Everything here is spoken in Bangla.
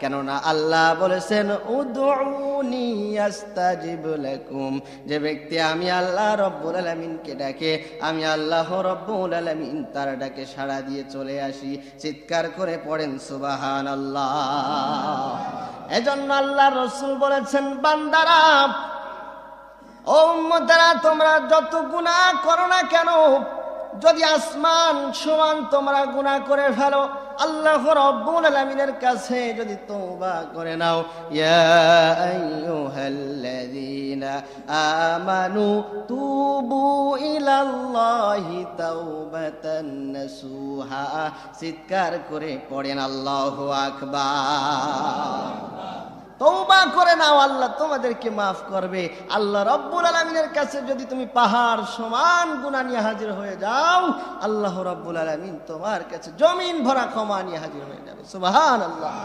কেননা আল্লাহ বলেছেন উদউনি আস্তাজিব লাকুম, যে ব্যক্তি আমি আল্লাহ রব্বুল আলামিনকে ডাকে, আমি আল্লাহ রব্বুল আলামিন তার ডাকে সাড়া দিয়ে চলে আসি। চিৎকার করে পড়েন সুবহানাল্লাহ। এজন্য আল্লাহ রাসূল বলেছেন, বান্দারা, ও উম্মতেরা, তোমরা যত গুনাহ করো না কেন, যদি আসমান সমান তোমরা গুনাহ করে ফেলো, আল্লাহ রাব্বুল আলামিনের কাছে যদি তওবা করে নাও, ইয়া আইয়ুহাল্লাযীনা আমানু তুবু ইলাল্লাহি তাওবাতান নাসুহা। চিৎকার করে পড়েন আল্লাহু আকবার। তওবা করে নাও, আল্লাহ তোমাদেরকে মাফ করবে। আল্লাহ রাব্বুল আলামিনের কাছে যদি তুমি পাহাড় সমান গুনাহ নিয়ে হাজির হয়ে যাও, আল্লাহ রাব্বুল আলামিন তোমার কাছে জমিন ভরা ক্ষমা নিয়ে হাজির হয়ে যাবে। সুবহানাল্লাহ।